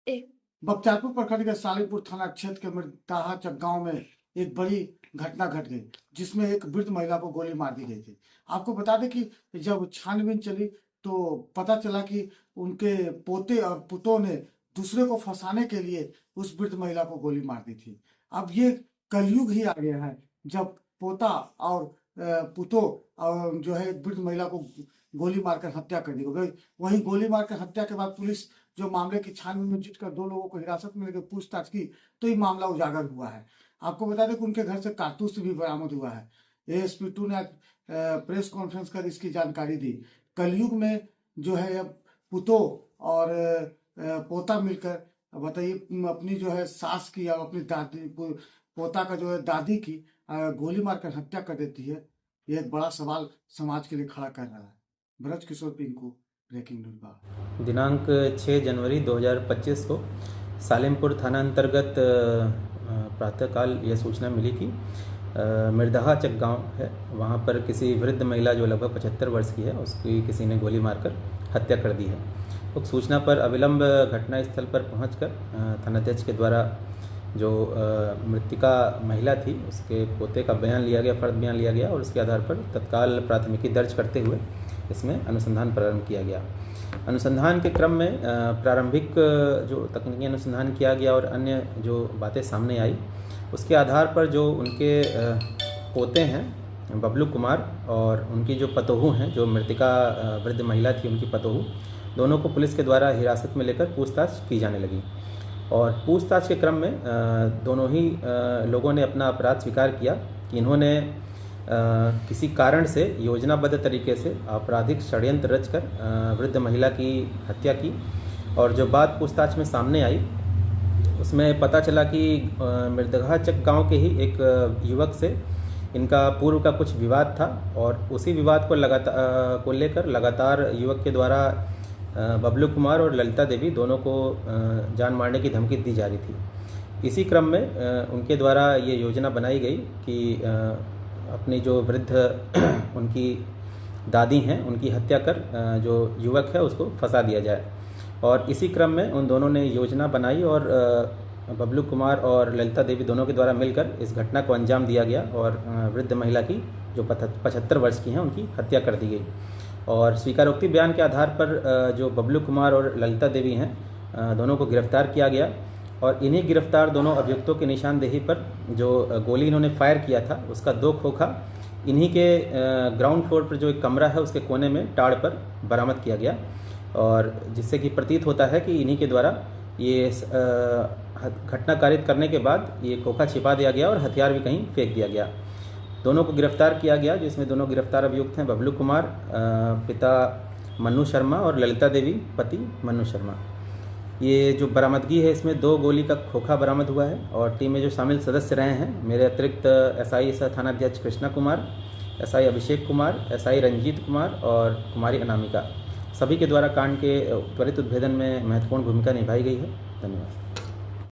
एक बख्तियारपुर प्रखंड के सालिमपुर थाना क्षेत्र के मृतहा चक गांव में एक बड़ी घटना घट गई, जिसमें एक वृद्ध महिला को गोली मार दी गई थी। आपको बता दें कि जब छानबीन चली तो पता चला कि उनके पोते और पुतों ने दूसरे को फंसाने के लिए उस वृद्ध महिला को गोली मार दी थी। अब ये कलयुग ही आ गया है, जब पोता और पुतों और जो है वृद्ध महिला को गोली मारकर हत्या कर दी गई। वहीं गोली मारकर हत्या के बाद पुलिस जो मामले की छानबीन में जुटकर 2 लोगों को हिरासत में लेकर पूछताछ की तो ये मामला उजागर हुआ है। आपको बता दें कि उनके घर से कारतूस भी बरामद हुआ है। एएसपी 2 ने प्रेस कॉन्फ्रेंस कर इसकी जानकारी दी। कलयुग में जो है अब पुतों और पोता मिलकर बताइए अपनी जो है सास की या अपनी दादी पोता का जो है दादी की गोली मारकर हत्या कर देती है। यह एक बड़ा सवाल समाज के लिए खड़ा कर रहा है। ब्रज किशोर पिंकू, ब्रेकिंग न्यूज। दिनांक 6 जनवरी 2025 को सालिमपुर थाना अंतर्गत प्रातःकाल यह सूचना मिली कि मृदहा चक गांव है, वहां पर किसी वृद्ध महिला जो लगभग 75 वर्ष की है उसकी किसी ने गोली मारकर हत्या कर दी है। उक्त सूचना पर अविलंब घटना स्थल पर पहुंचकर थानाध्यक्ष के द्वारा जो मृतिका महिला थी उसके पोते का बयान लिया गया, फर्द बयान लिया गया और उसके आधार पर तत्काल प्राथमिकी दर्ज करते हुए इसमें अनुसंधान प्रारंभ किया गया। अनुसंधान के क्रम में प्रारंभिक जो तकनीकी अनुसंधान किया गया और अन्य जो बातें सामने आई उसके आधार पर जो उनके पोते हैं बबलू कुमार और उनकी जो पतोहू हैं, जो मृतिका वृद्ध महिला थी उनकी पतोहू, दोनों को पुलिस के द्वारा हिरासत में लेकर पूछताछ की जाने लगी। और पूछताछ के क्रम में दोनों ही लोगों ने अपना अपराध स्वीकार किया कि इन्होंने किसी कारण से योजनाबद्ध तरीके से आपराधिक षड्यंत्र रचकर वृद्ध महिला की हत्या की। और जो बात पूछताछ में सामने आई उसमें पता चला कि मृदहा चक गांव के ही एक युवक से इनका पूर्व का कुछ विवाद था और उसी विवाद को लेकर लगातार युवक के द्वारा बबलू कुमार और ललिता देवी दोनों को जान मारने की धमकी दी जा रही थी। इसी क्रम में उनके द्वारा ये योजना बनाई गई कि अपनी जो वृद्ध उनकी दादी हैं उनकी हत्या कर जो युवक है उसको फंसा दिया जाए। और इसी क्रम में उन दोनों ने योजना बनाई और बबलू कुमार और ललिता देवी दोनों के द्वारा मिलकर इस घटना को अंजाम दिया गया और वृद्ध महिला की जो 75 वर्ष की हैं उनकी हत्या कर दी गई। और स्वीकारोक्ति बयान के आधार पर जो बबलू कुमार और ललिता देवी हैं दोनों को गिरफ्तार किया गया और इन्हीं गिरफ्तार दोनों अभियुक्तों की निशानदेही पर जो गोली इन्होंने फायर किया था उसका 2 खोखा इन्हीं के ग्राउंड फ्लोर पर जो एक कमरा है उसके कोने में टाड़ पर बरामद किया गया। और जिससे कि प्रतीत होता है कि इन्हीं के द्वारा ये घटना कारित करने के बाद ये खोखा छिपा दिया गया और हथियार भी कहीं फेंक दिया गया। दोनों को गिरफ्तार किया गया, जिसमें दोनों गिरफ्तार अभियुक्त हैं बबलू कुमार पिता मन्नू शर्मा और ललिता देवी पति मन्नू शर्मा। ये जो बरामदगी है इसमें 2 गोली का खोखा बरामद हुआ है और टीम में जो शामिल सदस्य रहे हैं मेरे अतिरिक्त एसआई थानाध्यक्ष कृष्णा कुमार, एसआई अभिषेक कुमार, एसआई रंजीत कुमार और कुमारी अनामिका, सभी के द्वारा कांड के त्वरित उद्भेदन में महत्वपूर्ण भूमिका निभाई गई है। धन्यवाद।